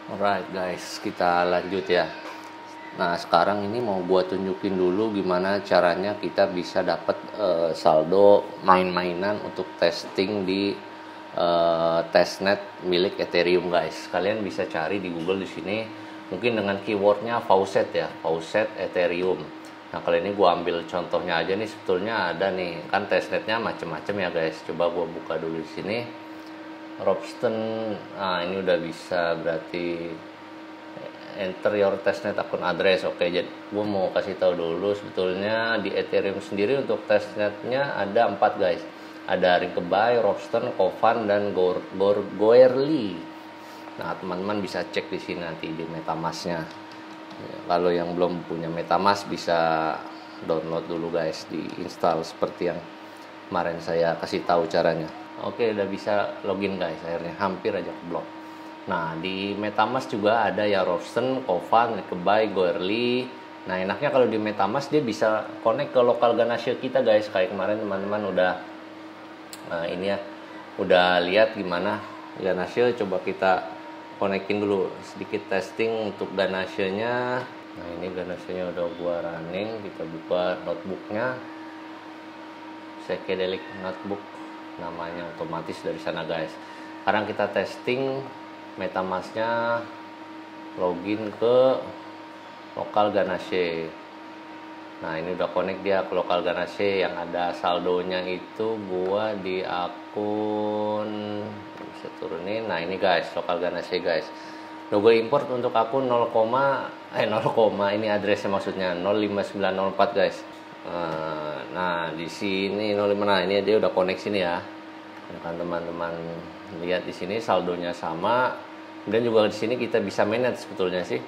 Alright guys, kita lanjut ya. Nah sekarang ini mau gua tunjukin dulu gimana caranya kita bisa dapat saldo main-mainan untuk testing di testnet milik Ethereum guys. Kalian bisa cari di Google di sini, mungkin dengan keywordnya faucet ya, faucet Ethereum. Nah kali ini gua ambil contohnya aja nih, sebetulnya ada nih kan testnetnya macem-macem ya guys. Coba gua buka dulu di sini. Ropsten, nah ini udah bisa, berarti enter your testnet akun address. Oke, jadi gue mau kasih tahu dulu sebetulnya di Ethereum sendiri untuk testnetnya ada 4 guys. Ada Rinkeby, Ropsten, Kovan, dan Goerli. Nah teman-teman bisa cek di sini nanti di MetaMask-nya. Kalau yang belum punya MetaMask bisa download dulu guys, diinstal seperti yang kemarin saya kasih tahu caranya. Oke, udah bisa login guys, akhirnya hampir aja keblok. Nah, di MetaMask juga ada ya Ropsten, Kovan, Rinkeby, Goerli. Nah, enaknya kalau di MetaMask dia bisa connect ke lokal Ganassia kita guys. Kayak kemarin teman-teman udah ini ya, udah lihat gimana Ganassia. Coba kita konekin dulu sedikit testing untuk Ganassia-nya. Nah, ini Ganassia-nya udah gua running. Kita buka notebooknya, Psychedelic Notebook namanya, otomatis dari sana guys. Sekarang kita testing MetaMask-nya, login ke lokal Ganassia. Nah ini udah connect dia ke lokal Ganassia. Yang ada saldonya itu gua di akun, bisa turunin. Nah ini guys, lokal Ganassia guys. Logo import untuk akun 0, ini addressnya maksudnya 05904 guys. Nah di sini 05, nah ini dia udah connect sini ya. Kan teman-teman lihat di sini saldonya sama. Dan juga di sini kita bisa manage sebetulnya sih.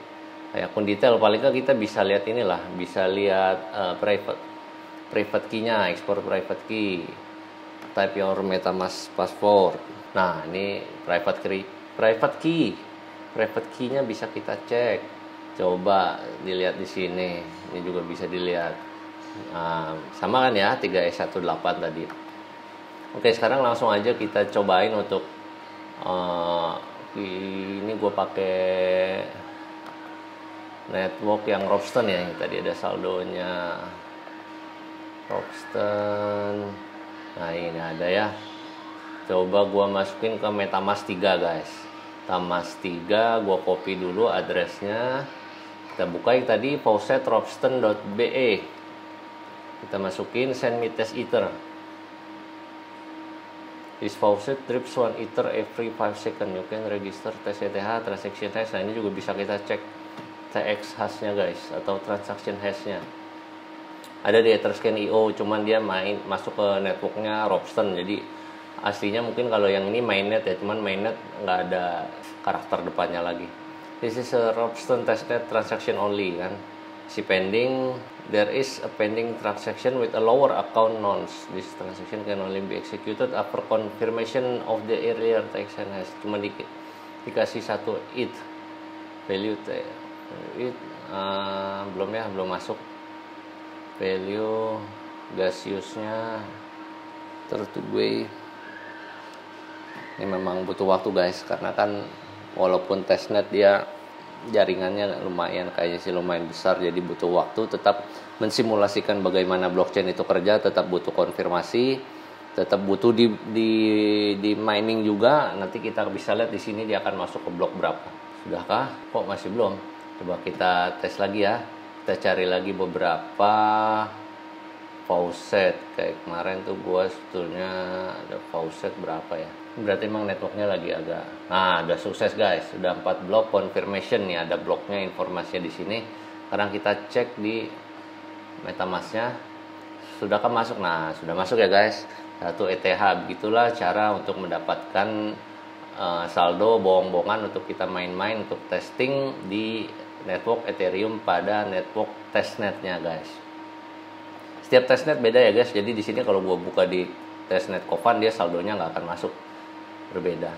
Kayak akun detail paling nggak kita bisa lihat inilah, bisa lihat private key-nya, export private key. Type your MetaMask password. Nah, ini private key-nya bisa kita cek. Coba dilihat di sini. Ini juga bisa dilihat. Sama kan ya 3S18 tadi. Oke, sekarang langsung aja kita cobain untuk ini gue pakai network yang Ropsten ya, yang tadi ada saldonya Ropsten. Nah ini ada ya. Coba gue masukin ke MetaMask 3 guys. MetaMask 3 gue copy dulu addressnya. Kita buka yang tadi faucet.ropsten.be. Kita masukin send me test ether. This faucet drips 1 ether every 5 seconds. You can register test ETH transaction hash. Nah ini juga bisa kita cek TX hashnya guys, atau transaction hashnya. Ada di Etherscan.io, cuman dia masuk ke networknya Ropsten. Jadi aslinya mungkin kalau yang ini mainnet ya, cuman mainnet nggak ada karakter depannya lagi. This is a Ropsten testnet transaction only kan. Si pending, there is a pending transaction with a lower account nonce. This transaction can only be executed after confirmation of the earlier transaction hash. Cuma dikasih satu ETH value ETH, belum masuk value gaseousnya tertutup. Ini memang butuh waktu guys, karena kan walaupun testnet dia jaringannya lumayan, kayaknya sih lumayan besar, jadi butuh waktu. Tetap mensimulasikan bagaimana blockchain itu kerja, tetap butuh konfirmasi, tetap butuh di mining juga. Nanti kita bisa lihat di sini dia akan masuk ke blok berapa. Sudahkah? Kok masih belum? Coba kita tes lagi ya. Kita cari lagi beberapa faucet. Kayak kemarin tuh gua sebetulnya ada faucet berapa ya. Berarti emang networknya lagi agak. Nah, udah sukses guys. Sudah 4 blok confirmation nih, ada bloknya, informasinya di sini. Sekarang kita cek di MetaMask-nya. Sudahkah masuk? Nah, sudah masuk ya guys. 1 ETH. Begitulah cara untuk mendapatkan saldo bohong-bohongan untuk kita main-main untuk testing di network Ethereum pada network testnetnya guys. Setiap testnet beda ya guys. Jadi di sini kalau gua buka di testnet Kovan, dia saldonya nggak akan masuk, berbeda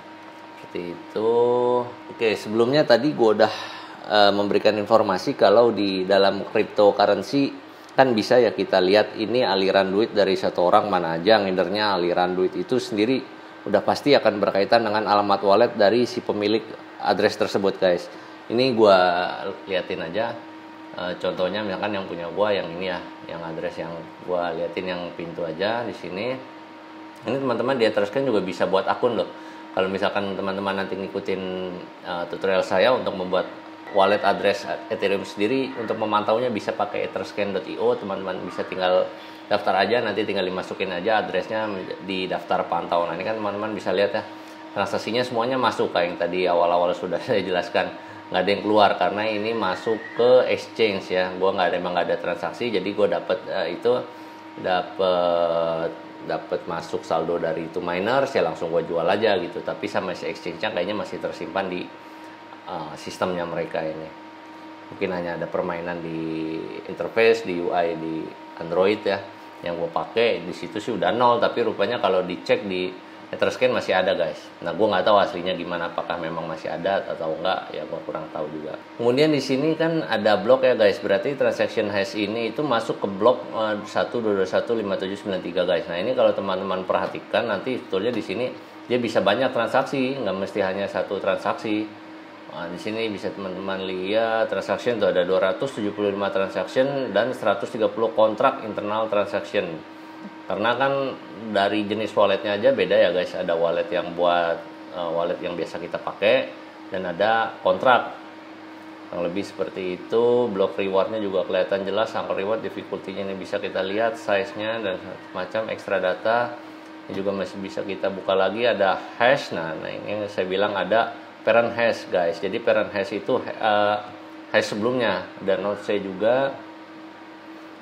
seperti itu. Oke, sebelumnya tadi gue udah memberikan informasi kalau di dalam cryptocurrency kan bisa ya kita lihat ini aliran duit dari satu orang mana aja, ngidernya aliran duit itu sendiri udah pasti akan berkaitan dengan alamat wallet dari si pemilik address tersebut guys. Ini gua liatin aja contohnya, misalkan yang punya gua yang ini ya, yang address yang gua liatin yang pintu aja di sini. Ini teman-teman di Etherscan juga bisa buat akun loh. Kalau misalkan teman-teman nanti ngikutin tutorial saya untuk membuat wallet address Ethereum sendiri, untuk memantaunya bisa pakai etherscan.io. Teman-teman bisa tinggal daftar aja, nanti tinggal dimasukin aja addressnya di daftar pantau. Nah ini kan teman-teman bisa lihat ya, transaksinya semuanya masuk kayak yang tadi awal-awal sudah saya jelaskan, nggak ada yang keluar karena ini masuk ke exchange ya. Gue emang nggak ada transaksi, jadi gue dapat masuk saldo dari itu miner, saya langsung gue jual aja gitu. Tapi sama si exchange-nya kayaknya masih tersimpan di sistemnya mereka ini. Mungkin hanya ada permainan di interface, di UI di Android ya, yang gue pakai di situ sih udah nol, tapi rupanya kalau dicek di Etherscan masih ada guys. Nah gue nggak tahu aslinya gimana, apakah memang masih ada atau enggak ya, gue kurang tahu juga. Kemudian di sini kan ada blok ya guys, berarti transaction hash ini itu masuk ke blok 122157993 guys. Nah ini kalau teman-teman perhatikan nanti sebetulnya di sini dia bisa banyak transaksi, nggak mesti hanya satu transaksi. Nah, di sini bisa teman-teman lihat transaction itu ada 275 transaction dan 130 kontrak internal transaction. Karena kan dari jenis walletnya aja beda ya guys. Ada wallet yang buat wallet yang biasa kita pakai dan ada kontrak. Yang lebih seperti itu. Block rewardnya juga kelihatan jelas. Angka reward difficulty-nya ini bisa kita lihat, size-nya dan macam extra data. Ini juga masih bisa kita buka lagi. Ada hash. Nah ini yang saya bilang ada parent hash guys. Jadi parent hash itu hash sebelumnya. Dan note saya juga,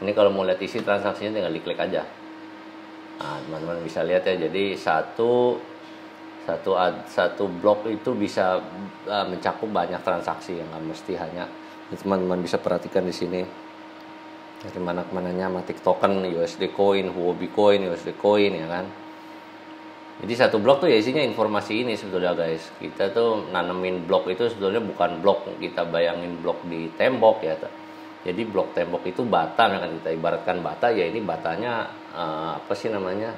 ini kalau mau lihat isi transaksinya tinggal diklik aja. Nah teman-teman bisa lihat ya. Jadi satu blok itu bisa mencakup banyak transaksi, yang nggak mesti hanya. Teman-teman bisa perhatikan di sini dari mana kemananya, Matic token, USD coin, Huobi coin, USD coin ya kan. Jadi satu blok tuh ya isinya informasi ini sebetulnya guys. Kita tuh nanemin blok itu sebetulnya bukan blok kita bayangin blok di tembok ya. Jadi blok tembok itu bata, kan kita ibaratkan bata ya, ini batanya apa sih namanya?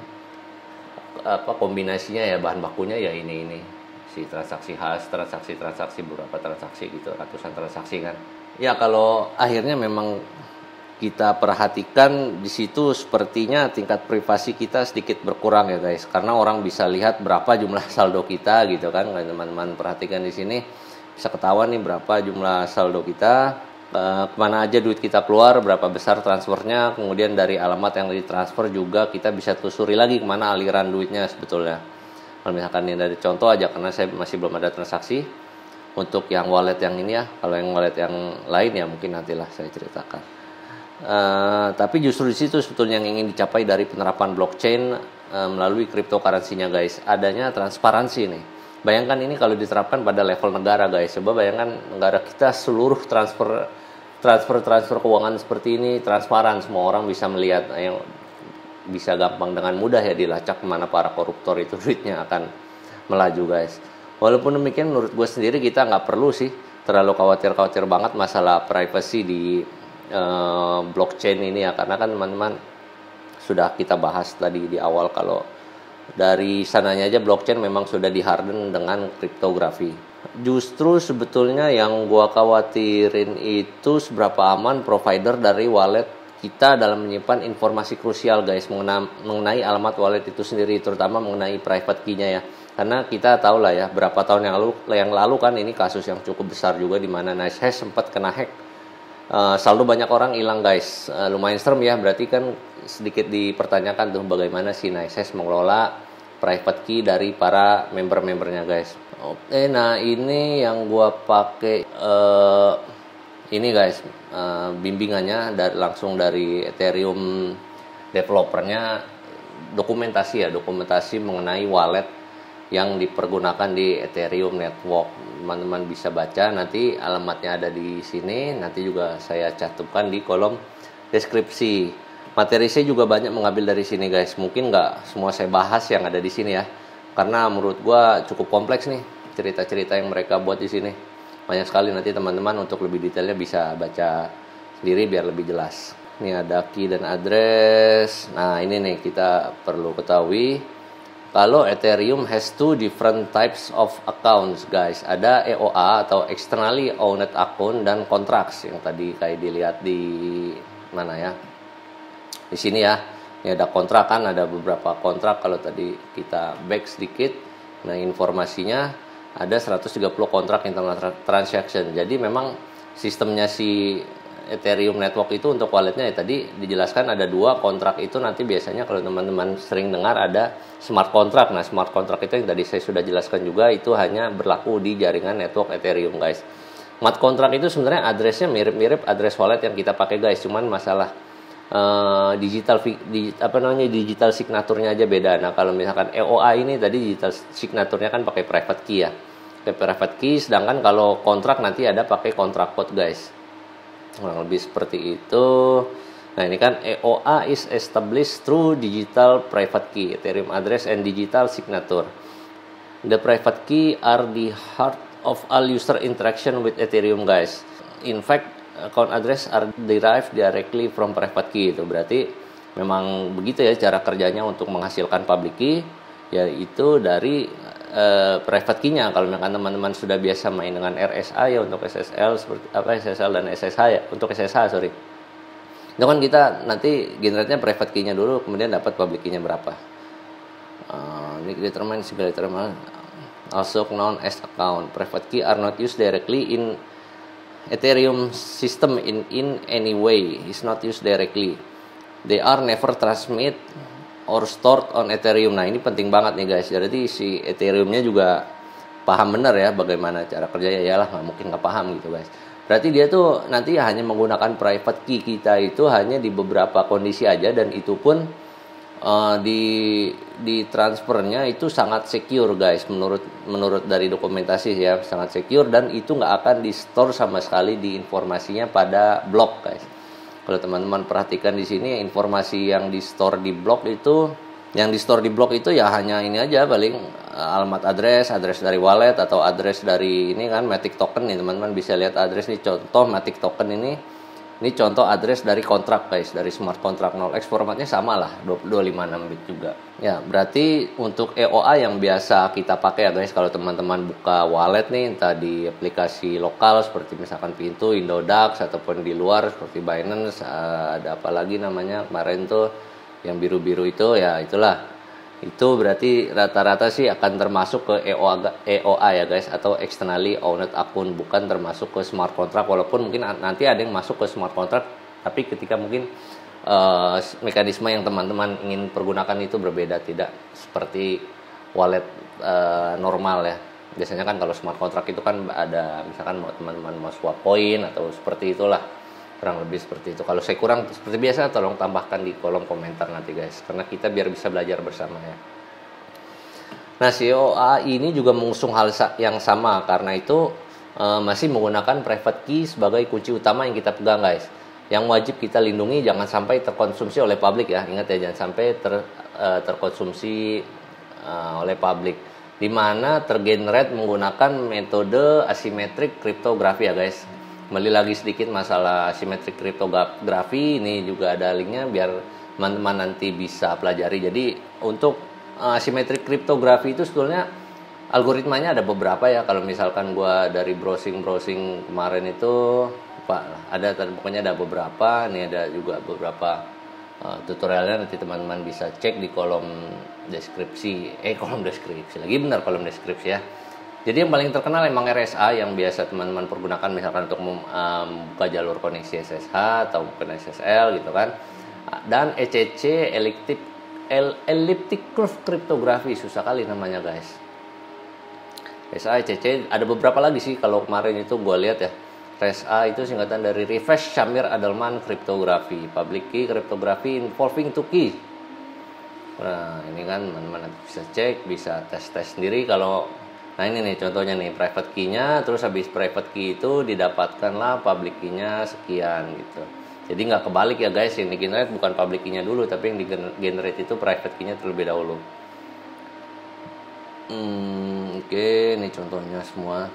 Kombinasinya ya, bahan bakunya ya ini si transaksi hash, transaksi beberapa transaksi gitu, ratusan transaksi kan. Ya kalau akhirnya memang kita perhatikan di situ sepertinya tingkat privasi kita sedikit berkurang ya guys, karena orang bisa lihat berapa jumlah saldo kita gitu kan. Teman-teman perhatikan di sini bisa ketahuan nih berapa jumlah saldo kita, kemana aja duit kita keluar, berapa besar transfernya, kemudian dari alamat yang ditransfer juga kita bisa telusuri lagi kemana aliran duitnya sebetulnya. Kalau misalkan ini dari contoh aja, karena saya masih belum ada transaksi untuk yang wallet yang ini ya. Kalau yang wallet yang lain ya mungkin nantilah saya ceritakan. Tapi justru di situ sebetulnya yang ingin dicapai dari penerapan blockchain melalui cryptocurrency-nya guys, adanya transparansi nih. Bayangkan ini kalau diterapkan pada level negara guys. Coba bayangkan negara kita seluruh transfer keuangan seperti ini transparan, semua orang bisa melihat, yang bisa gampang dengan mudah ya dilacak kemana para koruptor itu duitnya akan melaju guys. Walaupun demikian menurut gue sendiri kita nggak perlu sih terlalu khawatir banget masalah privacy di blockchain ini ya, karena kan teman-teman sudah kita bahas tadi di awal kalau dari sananya aja blockchain memang sudah diharden dengan kriptografi. Justru sebetulnya yang gua khawatirin itu seberapa aman provider dari wallet kita dalam menyimpan informasi krusial guys mengenai alamat wallet itu sendiri, terutama mengenai private key-nya ya. Karena kita tahu lah ya, berapa tahun yang lalu kan ini kasus yang cukup besar juga di mana NiceHash sempat kena hack. Saldo banyak orang hilang guys, lumayan serem ya. Berarti kan sedikit dipertanyakan tuh bagaimana si NiceHash mengelola private key dari para member-membernya guys. Oke, nah ini yang gua pakai ini guys, bimbingannya langsung dari Ethereum developernya, dokumentasi mengenai wallet yang dipergunakan di Ethereum network. Teman-teman bisa baca, nanti alamatnya ada di sini, nanti juga saya cantumkan di kolom deskripsi. Materi saya juga banyak mengambil dari sini guys, mungkin nggak semua saya bahas yang ada di sini ya, karena menurut gua cukup kompleks nih cerita-cerita yang mereka buat di sini. Banyak sekali, nanti teman-teman untuk lebih detailnya bisa baca sendiri biar lebih jelas. Ini ada key dan address. Nah ini nih kita perlu ketahui kalau Ethereum has two different types of accounts, guys. Ada EOA atau externally owned account dan contracts yang tadi kayak dilihat di mana ya? Di sini ya. Ini ada kontrak kan, ada beberapa kontrak. Kalau tadi kita back sedikit, nah informasinya ada 130 kontrak internal transaction. Jadi memang sistemnya si Ethereum network itu untuk walletnya ya tadi dijelaskan ada 2 kontrak itu. Nanti biasanya kalau teman-teman sering dengar ada smart contract. Nah, smart contract itu yang tadi saya sudah jelaskan juga, itu hanya berlaku di jaringan network Ethereum, guys. Smart contract itu sebenarnya addressnya mirip-mirip address wallet yang kita pakai, guys. Cuman masalah digital signaturnya aja beda. Nah, kalau misalkan EOA ini tadi digital signaturnya kan pakai private key ya. Pakai private key, sedangkan kalau kontrak nanti ada pakai contract code, guys. Kurang lebih seperti itu. Nah, ini kan EOA is established through digital private key, Ethereum address and digital signature. The private key are the heart of all user interaction with Ethereum, guys. In fact, account address are derived directly from private key. Itu berarti memang begitu ya cara kerjanya untuk menghasilkan public key, yaitu dari private key-nya. Kalau misalkan teman-teman sudah biasa main dengan RSA ya untuk SSL seperti SSL dan SSH ya, untuk SSH sorry. Itu kan kita nanti generate-nya private key-nya dulu, kemudian dapat public key-nya berapa. Ini determine also known as account. Private key are not used directly in Ethereum system in any way. Is not used directly. They are never transmit or stored on Ethereum. Nah, ini penting banget nih, guys. Jadi si Ethereum-nya juga paham benar ya bagaimana cara kerjanya. Yalah, nggak mungkin nggak paham gitu, guys. Berarti dia tuh nanti hanya menggunakan private key kita itu hanya di beberapa kondisi aja, dan itu pun di transfernya itu sangat secure, guys. Menurut dari dokumentasi ya, sangat secure, dan itu nggak akan di store sama sekali di informasinya pada blok, guys. Kalau teman-teman perhatikan di sini informasi yang di store di blok itu, ya hanya ini aja, paling alamat address dari wallet atau address dari ini kan Matic token nih, teman-teman bisa lihat address nih, contoh Matic token ini contoh address dari kontrak, guys, dari smart contract 0x, formatnya sama lah 256 bit juga. Ya, berarti untuk EOA yang biasa kita pakai ya, guys, kalau teman-teman buka wallet nih entah di aplikasi lokal seperti misalkan Pintu, Indodax, ataupun di luar seperti Binance, ada apa lagi namanya kemarin tuh yang biru-biru itu, ya itulah. Itu berarti rata-rata sih akan termasuk ke EOA ya, guys, atau externally owned account, bukan termasuk ke smart contract. Walaupun mungkin nanti ada yang masuk ke smart contract, tapi ketika mungkin mekanisme yang teman-teman ingin pergunakan itu berbeda, tidak seperti wallet normal ya. Biasanya kan kalau smart contract itu kan ada misalkan teman-teman mau swap poin atau seperti itulah, kurang lebih seperti itu. Kalau saya kurang seperti biasa, tolong tambahkan di kolom komentar nanti, guys, karena kita biar bisa belajar bersama ya. Nah, EOA ini juga mengusung hal yang sama, karena itu masih menggunakan private key sebagai kunci utama yang kita pegang, guys. Yang wajib kita lindungi jangan sampai terkonsumsi oleh publik ya. Ingat ya, jangan sampai terkonsumsi oleh publik, di mana tergenerate menggunakan metode asymmetric cryptography ya, guys. Kembali lagi sedikit masalah asymmetric cryptography, ini juga ada linknya biar teman-teman nanti bisa pelajari. Jadi untuk asymmetric cryptography itu sebetulnya algoritmanya ada beberapa ya. Kalau misalkan gua dari browsing kemarin itu pokoknya ada beberapa. Ini ada juga beberapa tutorialnya, nanti teman-teman bisa cek di kolom deskripsi ya. Jadi yang paling terkenal emang RSA yang biasa teman-teman pergunakan misalkan untuk membuka jalur koneksi SSH atau bukan SSL gitu kan. Dan ECC elliptic curve cryptography, susah kali namanya, guys. RSA, ECC, ada beberapa lagi sih. Kalau kemarin itu gue lihat ya, RSA itu singkatan dari Reverse Shamir-Adleman Cryptography, Public Key Cryptography Involving Two Key. Nah, ini kan teman-teman bisa cek, bisa tes sendiri. Nah, ini nih contohnya nih, private key-nya, terus habis private key itu didapatkanlah public key-nya sekian gitu. Jadi nggak kebalik ya, guys, yang di-generate bukan public key-nya dulu, tapi yang di-generate itu private key-nya terlebih dahulu. Oke, ini contohnya semua.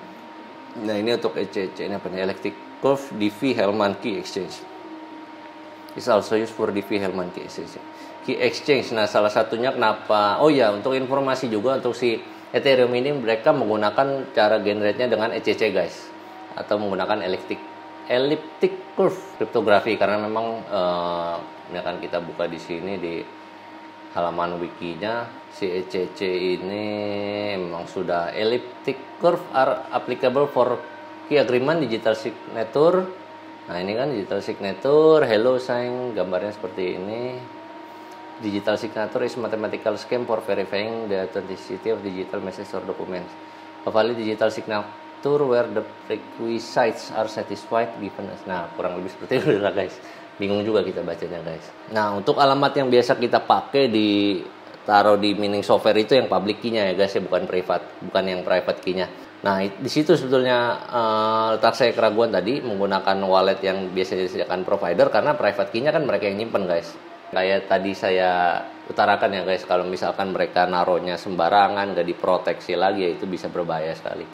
Nah, ini untuk ECC, ini apa nih? Elliptic Curve DV Hellman Key Exchange. is also used for DV-Hellman key exchange. Nah, salah satunya kenapa? Oh ya, untuk informasi juga untuk si Ethereum ini mereka menggunakan cara generate-nya dengan ECC guys, atau menggunakan elliptic curve kriptografi, karena memang ini akan kita buka di sini di halaman wikinya. Si ECC ini memang sudah elliptic curve are applicable for key agreement digital signature. Nah, ini kan digital signature, hello sign, gambarnya seperti ini. Digital signature is mathematical scheme for verifying the authenticity of digital message or documents. A valid digital signature where the requisites are satisfied given as. Nah, kurang lebih seperti itu lah guys. Bingung juga kita bacanya guys. Nah, untuk alamat yang biasa kita pakai taruh di mining software itu yang public key-nya ya guys ya, bukan yang private key-nya. Nah, di situ sebetulnya letak saya keraguan tadi menggunakan wallet yang biasa disediakan provider, karena private key-nya kan mereka yang nyimpen guys. Kayak tadi saya utarakan ya guys, kalau misalkan mereka naruhnya sembarangan, gak diproteksi lagi, ya itu bisa berbahaya sekali.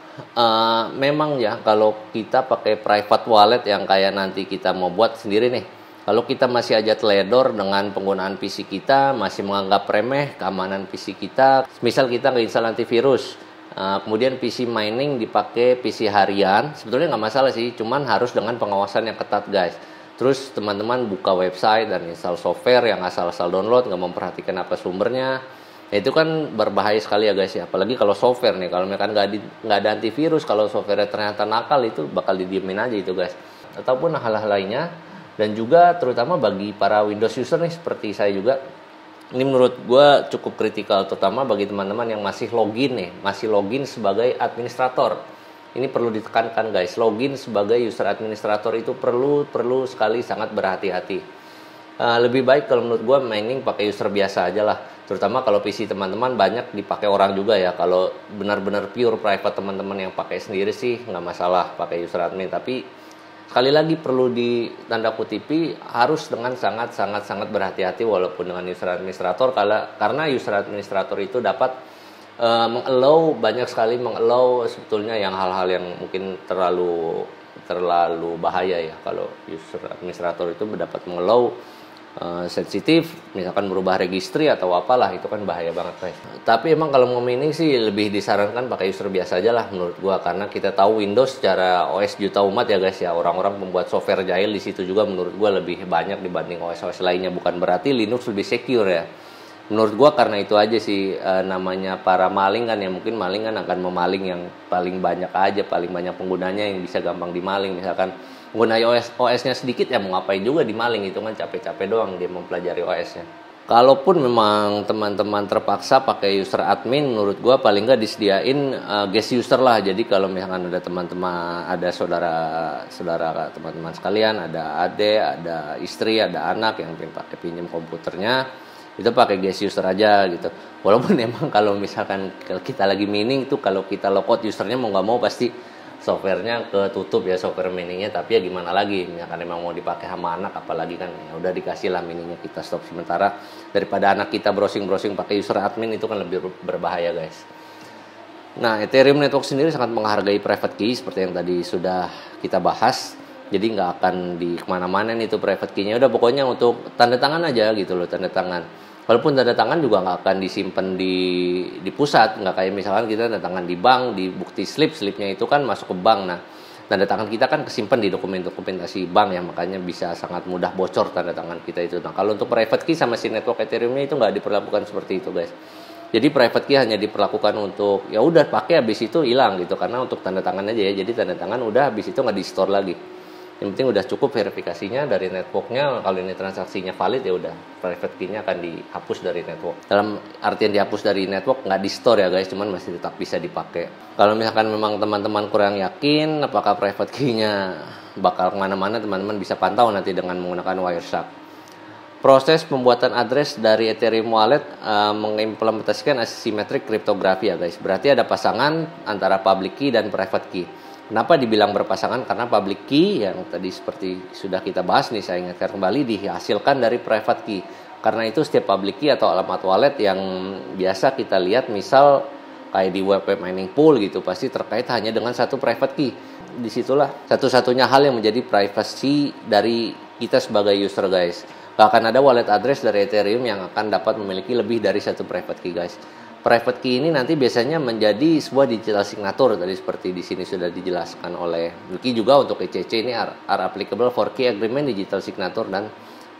Memang ya, kalau kita pakai private wallet yang kayak nanti kita mau buat sendiri nih, kalau kita masih aja teledor dengan penggunaan PC kita, masih menganggap remeh keamanan PC kita, misal kita nggak install antivirus, kemudian PC mining dipakai PC harian, sebetulnya nggak masalah sih, cuman harus dengan pengawasan yang ketat guys. Terus teman-teman buka website dan install software yang asal-asal download, nggak memperhatikan apa sumbernya, ya itu kan berbahaya sekali ya guys ya. Apalagi kalau software nih, kalau mereka nggak ada antivirus, kalau software ternyata nakal, itu bakal didiemin aja itu guys. Ataupun hal-hal lainnya. Dan juga terutama bagi para Windows user nih seperti saya juga, ini menurut gue cukup kritikal, terutama bagi teman-teman yang masih login sebagai administrator. Ini perlu ditekankan guys, login sebagai user administrator itu perlu sekali sangat berhati-hati. Lebih baik kalau menurut gue mining pakai user biasa aja lah, terutama kalau PC teman-teman banyak dipakai orang juga ya. Kalau benar-benar pure private teman-teman yang pakai sendiri sih nggak masalah pakai user admin, tapi sekali lagi perlu ditanda kutipi, harus dengan sangat berhati-hati walaupun dengan user administrator, karena user administrator itu dapat banyak sekali mengallow sebetulnya yang hal-hal yang mungkin terlalu bahaya ya. Kalau user administrator itu dapat mengallow sensitif, misalkan berubah registry atau apalah, itu kan bahaya banget guys. Tapi emang kalau mau mining sih lebih disarankan pakai user biasa aja lah menurut gua, karena kita tahu Windows secara OS juta umat ya guys ya, orang-orang pembuat software jahil di situ juga menurut gua lebih banyak dibanding OS lainnya. Bukan berarti Linux lebih secure ya. Menurut gua karena itu aja sih, namanya para maling kan ya, mungkin maling kan akan memaling yang paling banyak aja, paling banyak penggunanya yang bisa gampang dimaling. Misalkan pengguna OS-nya sedikit ya mau ngapain juga dimaling, itu kan capek-capek doang dia mempelajari OS-nya. Kalaupun memang teman-teman terpaksa pakai user admin, menurut gua paling nggak disediain guest user lah. Jadi kalau misalkan ada teman-teman, ada saudara teman-teman sekalian, ada adik, ada istri, ada anak yang pakai pinjam komputernya, itu pakai guest user aja gitu. Walaupun emang kalau misalkan kita lagi mining itu, kalau kita logout usernya mau nggak mau pasti softwarenya ketutup ya, software miningnya. Tapi ya gimana lagi, misalkan emang mau dipakai sama anak, apalagi kan ya udah dikasih lah miningnya, kita stop sementara daripada anak kita browsing pakai user admin, itu kan lebih berbahaya guys. Nah, Ethereum Network sendiri sangat menghargai private key seperti yang tadi sudah kita bahas. Jadi nggak akan di kemana-mana nih itu private key-nya, udah pokoknya untuk tanda tangan aja gitu loh, tanda tangan. Walaupun tanda tangan juga nggak akan disimpan di pusat, nggak kayak misalkan kita tanda tangan di bank, di bukti slipnya itu kan masuk ke bank. Nah, tanda tangan kita kan kesimpan di dokumentasi bank ya, makanya bisa sangat mudah bocor tanda tangan kita itu. Nah, kalau untuk private key sama si network Ethereum-nya itu nggak diperlakukan seperti itu guys. Jadi private key hanya diperlakukan untuk ya udah pakai, habis itu hilang gitu, karena untuk tanda tangan aja ya. Jadi tanda tangan udah, habis itu nggak di store lagi. Yang penting udah cukup verifikasinya dari networknya. Kalau ini transaksinya valid ya udah, private key-nya akan dihapus dari network. Dalam artian dihapus dari network, nggak di store ya guys, cuman masih tetap bisa dipakai. Kalau misalkan memang teman-teman kurang yakin apakah private key-nya bakal kemana-mana, teman-teman bisa pantau nanti dengan menggunakan Wireshark. Proses pembuatan address dari Ethereum Wallet mengimplementasikan asymmetric cryptography ya guys. Berarti ada pasangan antara public key dan private key. Kenapa dibilang berpasangan? Karena public key yang tadi seperti sudah kita bahas nih, saya ingatkan kembali, dihasilkan dari private key. Karena itu setiap public key atau alamat wallet yang biasa kita lihat, misal kayak di web mining pool gitu, pasti terkait hanya dengan satu private key. Disitulah satu-satunya hal yang menjadi privacy dari kita sebagai user guys. Gak akan ada wallet address dari Ethereum yang akan dapat memiliki lebih dari satu private key, guys. Private key ini nanti biasanya menjadi sebuah digital signature, tadi seperti di sini sudah dijelaskan oleh Lucky. Juga untuk ECC ini are applicable for key agreement, digital signature, dan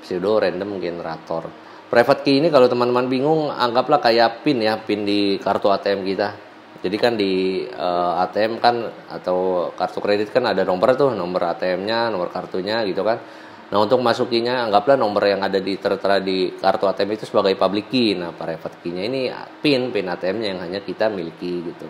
pseudo random generator. Private key ini kalau teman-teman bingung, anggaplah kayak PIN ya, PIN di kartu ATM kita. Jadi kan di ATM kan atau kartu kredit kan ada nomor tuh, nomor ATM-nya, nomor kartunya gitu kan. Nah, untuk masukinya anggaplah nomor yang ada tertera di kartu ATM itu sebagai public key. Nah, private key-nya ini PIN ATM-nya yang hanya kita miliki gitu.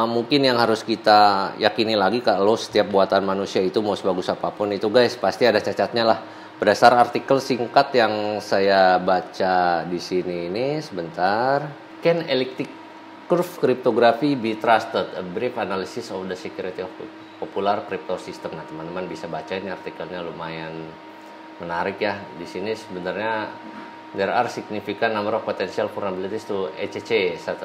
Mungkin yang harus kita yakini lagi, kalau setiap buatan manusia itu mau sebagus apapun itu, guys, pasti ada cacatnya lah. Berdasar artikel singkat yang saya baca di sini ini, sebentar. Can elliptic curve cryptography be trusted? A brief analysis of the security of popular crypto system. Nah, teman-teman bisa baca ini artikelnya, lumayan menarik ya. Di sini sebenarnya there are significant number of potential vulnerabilities to ECC such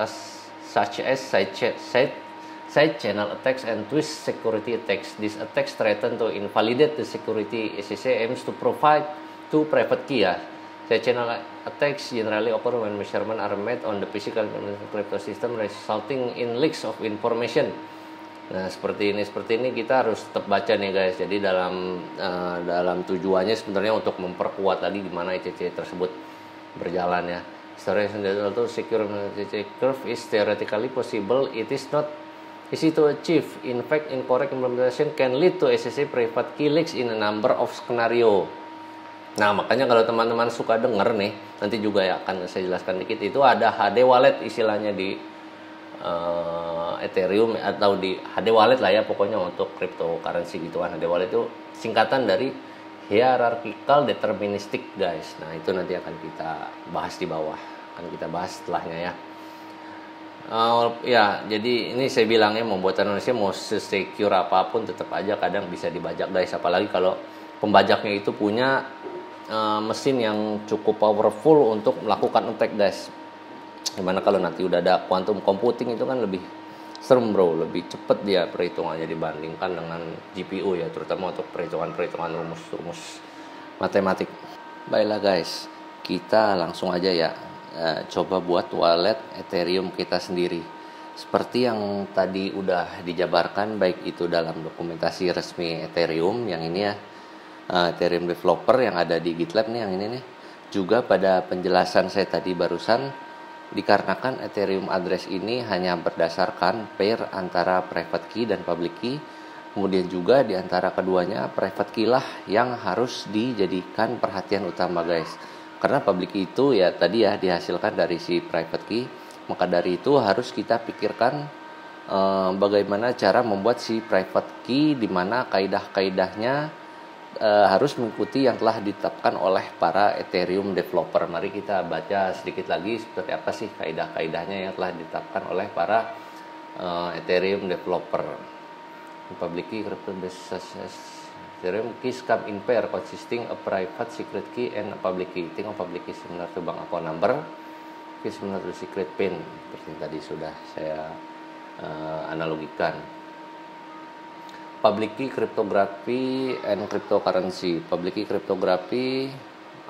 as side channel attacks and twist security attacks. These attacks threaten to invalidate the security ECC aims to provide to private key ya. Side channel attacks generally occur when measurements are made on the physical crypto system resulting in leaks of information. Nah, seperti ini kita harus tetap baca nih, guys. Jadi dalam tujuannya sebenarnya untuk memperkuat tadi di mana ECC tersebut berjalan ya. Storage to secure ECC curve is theoretically possible. It is not easy to achieve. In fact, incorrect implementation can lead to ECC private key leaks in a number of scenario. Nah, makanya kalau teman-teman suka denger nih, nanti juga ya akan saya jelaskan dikit, itu ada HD wallet istilahnya di Ethereum atau di HD wallet lah ya, pokoknya untuk cryptocurrency gituan. HD wallet itu singkatan dari hierarchical deterministic, guys. Nah, itu nanti akan kita bahas di bawah, akan kita bahas setelahnya ya. Ya, jadi ini saya bilangnya membuat Indonesia mau secure apapun tetap aja kadang bisa dibajak, guys. Apalagi kalau pembajaknya itu punya mesin yang cukup powerful untuk melakukan attack, guys. Dimana kalau nanti udah ada quantum computing itu kan lebih serem, bro, lebih cepet dia perhitungannya dibandingkan dengan GPU ya, terutama untuk perhitungan rumus-rumus matematik. Baiklah, guys, kita langsung aja ya coba buat wallet Ethereum kita sendiri. Seperti yang tadi udah dijabarkan, baik itu dalam dokumentasi resmi Ethereum yang ini ya, Ethereum developer yang ada di GitLab nih, yang ini nih, juga pada penjelasan saya tadi barusan. Dikarenakan Ethereum address ini hanya berdasarkan pair antara private key dan public key, kemudian juga di antara keduanya private key lah yang harus dijadikan perhatian utama, guys. Karena public key itu ya tadi ya dihasilkan dari si private key, maka dari itu harus kita pikirkan bagaimana cara membuat si private key, di mana kaidah-kaidahnya harus mengikuti yang telah ditetapkan oleh para Ethereum developer. Mari kita baca sedikit lagi seperti apa sih kaidah-kaidahnya yang telah ditetapkan oleh para Ethereum developer. Public key crypto Ethereum keys come in pair consisting a private secret key and a public key. Think of public key similar to bank account number, key similar to secret pin. Seperti yang tadi sudah saya analogikan. Public key cryptography and cryptocurrency. Public key cryptography,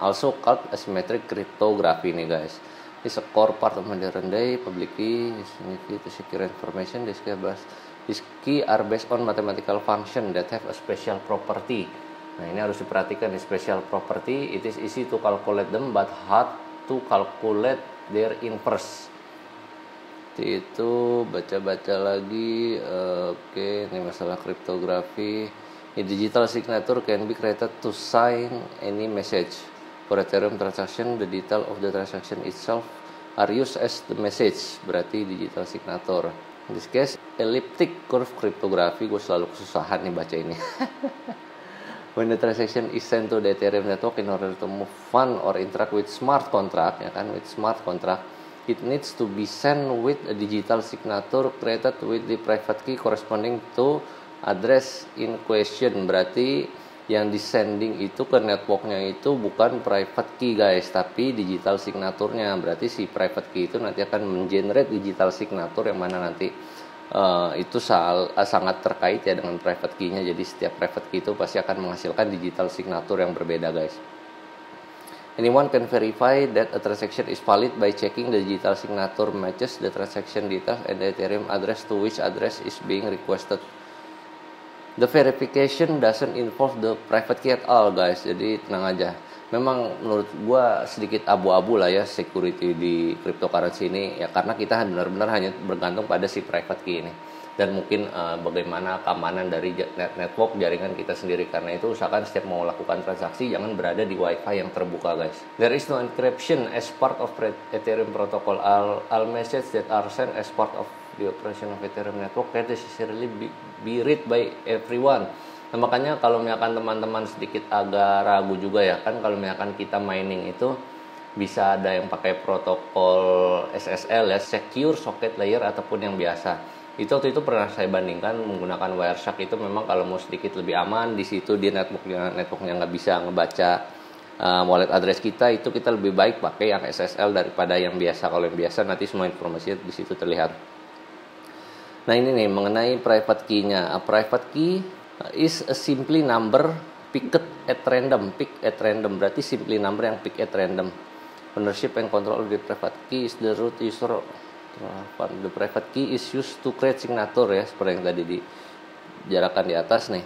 also called asymmetric cryptography nih, guys, is a core part of modern day. Public key is needed to secure information. These key are based on mathematical function that have a special property. Nah, ini harus diperhatikan, di special property. It is easy to calculate them but hard to calculate their inverse. Itu baca-baca lagi. Oke, ini masalah kriptografi. A digital signature can be created to sign any message. For Ethereum transaction, the detail of the transaction itself are used as the message. Berarti digital signature. In this case, elliptic curve cryptography. Gue selalu kesusahan nih baca ini. When the transaction is sent to the Ethereum network in order to move fund or interact with smart contract, ya kan, with smart contract, it needs to be sent with a digital signature created with the private key corresponding to address in question. Berarti yang di sending itu ke networknya itu bukan private key, guys, tapi digital signaturnya. Berarti si private key itu nanti akan mengenerate digital signature yang mana nanti itu sangat terkait ya dengan private key-nya. Jadi setiap private key itu pasti akan menghasilkan digital signature yang berbeda, guys. Anyone can verify that a transaction is valid by checking the digital signature matches the transaction details and the Ethereum address to which address is being requested. The verification doesn't involve the private key at all, guys. Jadi tenang aja. Memang menurut gua sedikit abu-abu lah ya security di cryptocurrency ini ya, karena kita benar-benar hanya bergantung pada si private key ini. Dan mungkin bagaimana keamanan dari network jaringan kita sendiri. Karena itu usahakan setiap mau lakukan transaksi jangan berada di wifi yang terbuka, guys. There is no encryption as part of Ethereum protocol. All messages that are sent as part of the operation of Ethereum network can necessarily be read by everyone. Nah, makanya kalau misalkan teman-teman sedikit agak ragu juga ya kan, kalau misalkan kita mining itu bisa ada yang pakai protokol SSL ya, Secure Socket Layer, ataupun yang biasa. Itu waktu itu pernah saya bandingkan menggunakan Wireshark. Itu memang kalau mau sedikit lebih aman, di situ di networknya nggak bisa ngebaca wallet address kita, itu kita lebih baik pakai yang SSL daripada yang biasa. Kalau yang biasa nanti semua informasi di situ terlihat. Nah ini nih mengenai private key-nya. A private key is a simply number picked at random. Pick at random berarti simply number yang pick at random. Ownership and control of the private key is the root user. The private key is used to create signature ya, seperti yang tadi dijarakan di atas nih.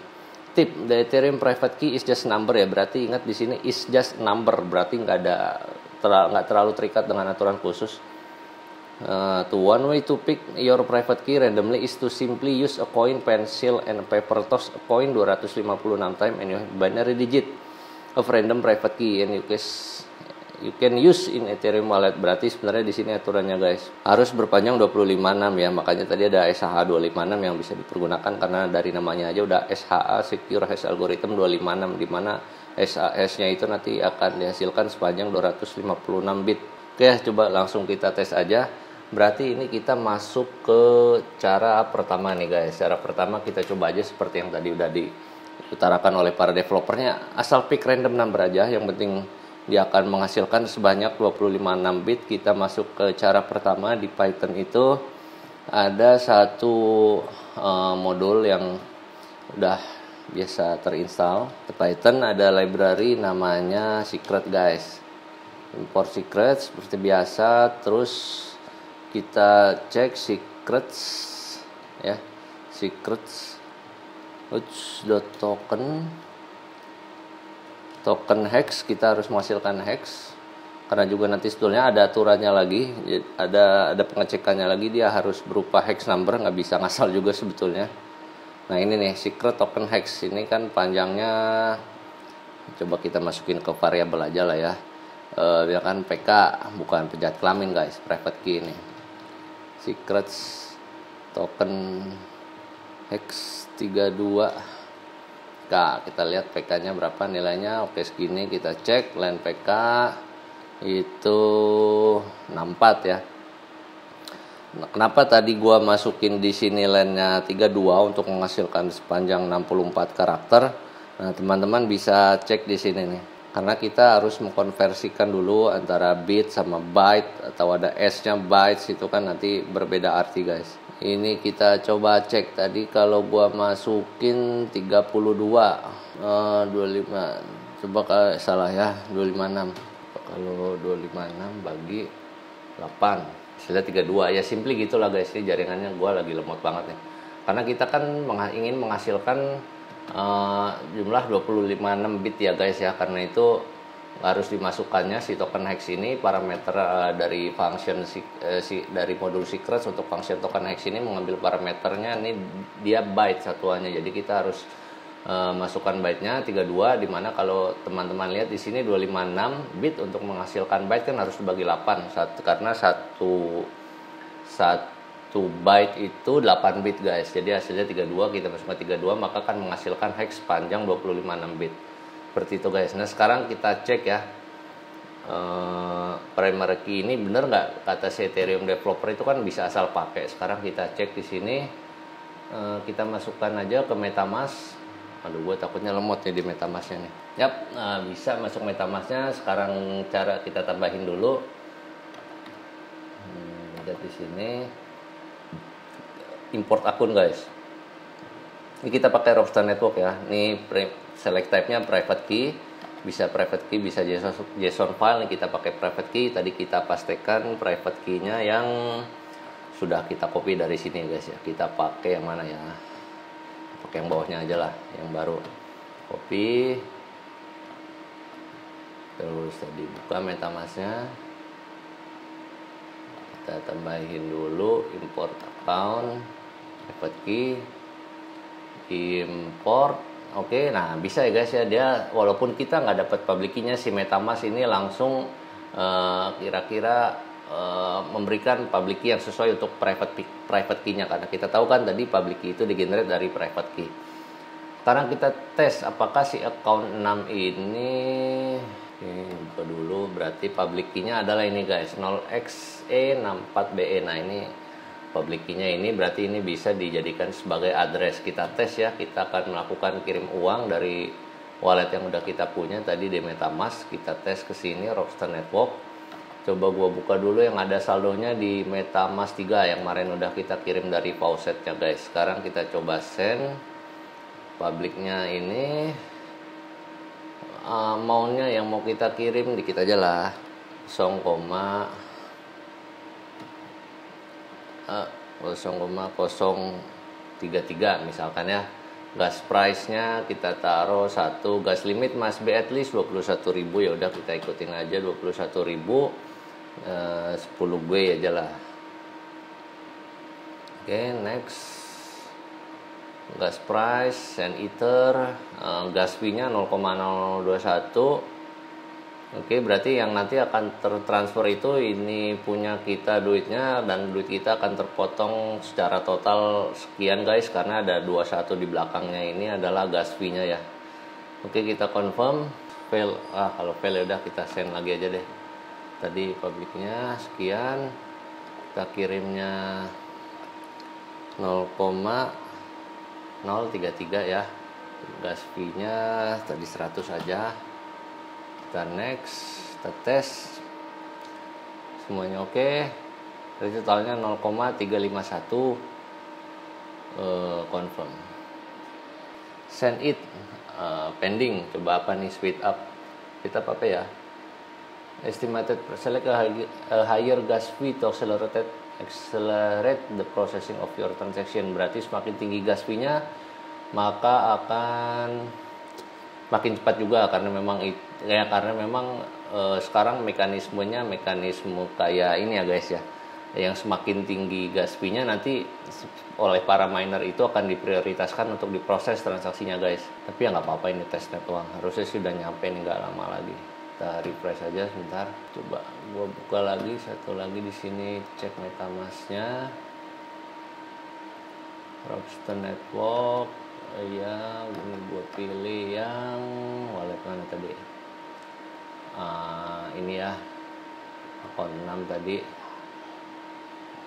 Tip, the Ethereum private key is just number ya, berarti ingat di sini is just number, berarti nggak terlalu terikat dengan aturan khusus. To one way to pick your private key randomly is to simply use a coin, pencil, and paper toss a coin 256 times and you have binary digit of random private key and you can use in Ethereum wallet. Berarti sebenarnya di sini aturannya, guys, harus berpanjang 256 ya. Makanya tadi ada SHA 256 yang bisa dipergunakan karena dari namanya aja udah SHA, Secure Hash Algorithm 256, di mana hash-nya itu nanti akan dihasilkan sepanjang 256 bit. Oke, coba langsung kita tes aja. Berarti ini kita masuk ke cara pertama nih, guys. Cara pertama kita coba aja seperti yang tadi udah diutarakan oleh para developernya. Asal pick random number aja, yang penting dia akan menghasilkan sebanyak 256 bit. Kita masuk ke cara pertama. Di Python itu ada satu modul yang udah biasa terinstall. Di Python ada library namanya secret, guys. Import secret seperti biasa. Terus kita cek secrets ya, secrets token hex. Kita harus menghasilkan hex karena juga nanti sebetulnya ada aturannya lagi, ada pengecekannya lagi, dia harus berupa hex number, nggak bisa ngasal juga sebetulnya. Nah ini nih secret token hex, ini kan panjangnya, coba kita masukin ke variabel aja lah ya. Dia kan PK, bukan penjahat kelamin, guys, private key ini. Secrets token hex 32. Kita lihat PK-nya berapa nilainya. Oke, segini. Kita cek len PK itu 64 ya. Nah, kenapa tadi gua masukin di sini lennya 32 untuk menghasilkan sepanjang 64 karakter? Nah, teman-teman bisa cek di sini nih. Karena kita harus mengkonversikan dulu antara bit sama byte, atau ada S-nya bytes, itu kan nanti berbeda arti, guys. Ini kita coba cek tadi kalau gua masukin 32 25. Coba kalau salah ya, 256. Kalau 256 bagi 8, hasilnya 32. Ya simply gitulah, guys. Ini jaringannya gua lagi lemot banget nih. Karena kita kan ingin menghasilkan jumlah 256 bit ya, guys ya. Karena itu harus dimasukkannya si token hex ini parameter dari function dari modul secrets. Untuk function token hex ini mengambil parameternya ini dia byte satuannya. Jadi kita harus masukkan byte-nya 32, dimana kalau teman-teman lihat di sini 256 bit untuk menghasilkan byte kan harus dibagi 8 karena satu byte itu 8 bit, guys. Jadi hasilnya 32, kita masukkan 32 maka akan menghasilkan hex panjang 256 bit. Seperti itu, guys. Nah sekarang kita cek ya, primary key ini bener nggak kata si Ethereum developer itu kan bisa asal pakai. Sekarang kita cek di sini, kita masukkan aja ke MetaMask. Aduh, gue takutnya lemot ya di MetaMask-nya nih. Yap, bisa masuk MetaMask-nya. Sekarang cara kita tambahin dulu. Ada di sini import akun, guys. Ini kita pakai Rockstar Network ya. Ini select type-nya private key. bisa private key, bisa JSON file. Kita pakai private key. Tadi kita pastikan private key-nya yang sudah kita copy dari sini guys ya. Kita pakai yang mana ya? Pakai yang bawahnya aja lah, yang baru. Copy. Terus tadi buka MetaMask-nya. Kita tambahin dulu import account, private key, import. Oke, nah bisa ya guys ya, dia walaupun kita nggak dapat public key-nya, si MetaMask ini langsung kira-kira memberikan public key yang sesuai untuk private key-nya, karena kita tahu kan tadi public key itu digenerate dari private key. Sekarang kita tes apakah si account 6 ini, buka dulu, berarti public key-nya adalah ini guys, 0xe64be. Nah ini public key-nya ini berarti ini bisa dijadikan sebagai address. Kita tes ya, kita akan melakukan kirim uang dari wallet yang udah kita punya tadi di MetaMask. Kita tes ke sini Rockstar Network. Coba gua buka dulu yang ada saldonya di MetaMask 3 yang kemarin udah kita kirim dari faucetnya guys. Sekarang kita coba send public-nya ini, amount-nya yang mau kita kirim dikit aja lah, 0,033 misalkan ya. Gas price-nya kita taruh 1, gas limit must be at least 21.000, ya udah kita ikutin aja 21.000, 10 gue aja lah. Oke, next. Gas price and ether, gas fee-nya 0,021. Oke, berarti yang nanti akan tertransfer itu ini punya kita duitnya, dan duit kita akan terpotong secara total sekian guys, karena ada 21 di belakangnya, ini adalah gas fee-nya ya. Oke, kita confirm. Fail. Kalau fail udah kita send lagi aja deh. Tadi publiknya sekian, kita kirimnya 0,033 ya. Gas fee-nya tadi 100 aja. Kita next, kita tes semuanya oke. Jadi totalnya 0,351. Confirm, send it, pending. Coba apa nih, speed up apa ya, estimated, select a higher gas fee to accelerate the processing of your transaction. Berarti semakin tinggi gas fee-nya maka akan makin cepat juga, karena memang sekarang mekanisme kayak ini ya guys ya, yang semakin tinggi gas fee-nya nanti oleh para miner itu akan diprioritaskan untuk diproses transaksinya guys. Tapi ya nggak apa-apa, ini testnet doang, harusnya sudah nyampe nih, nggak lama lagi. Kita refresh aja sebentar. Coba gua buka lagi satu lagi di sini, cek MetaMask-nya, Rockstar Network. Ya, ini gue pilih yang wallet mana tadi? Ini ya, akun 6 tadi.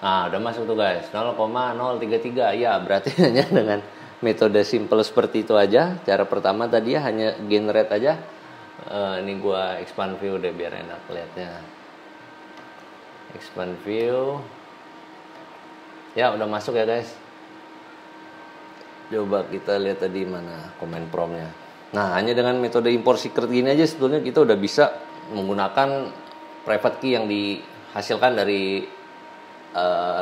Udah masuk tuh guys, 0,033. Ya, berarti hanya dengan metode simple seperti itu aja. Cara pertama tadi ya, hanya generate aja. Ini gue expand view deh biar enak lihatnya. Expand view. Ya, udah masuk ya guys. Coba kita lihat tadi mana comment prompt-nya. Nah, hanya dengan metode import secret gini aja sebetulnya kita udah bisa menggunakan private key yang dihasilkan dari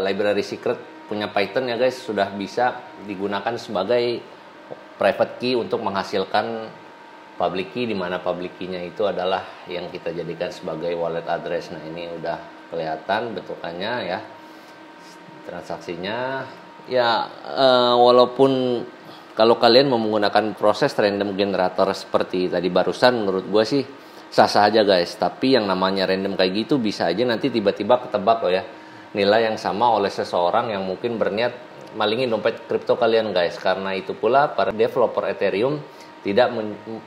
library secret punya Python ya guys, sudah bisa digunakan sebagai private key untuk menghasilkan public key, di mana public key-nya itu adalah yang kita jadikan sebagai wallet address. Nah, ini udah kelihatan bentukannya ya, transaksinya. Ya, walaupun kalau kalian mau menggunakan proses random generator seperti tadi barusan, menurut gue sih sah-sah aja guys. Tapi yang namanya random kayak gitu bisa aja nanti tiba-tiba ketebak loh ya, nilai yang sama oleh seseorang yang mungkin berniat malingin dompet kripto kalian guys. Karena itu pula para developer Ethereum tidak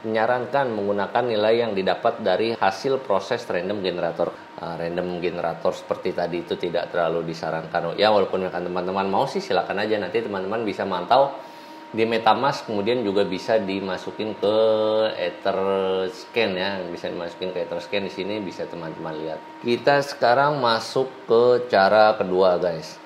menyarankan menggunakan nilai yang didapat dari hasil proses random generator. Random generator seperti tadi itu tidak terlalu disarankan. Ya, walaupun teman-teman mau sih silakan aja, nanti teman-teman bisa mantau di MetaMask, kemudian juga bisa dimasukin ke Etherscan ya, bisa dimasukin ke Etherscan. Di sini bisa teman-teman lihat. Kita sekarang masuk ke cara kedua guys.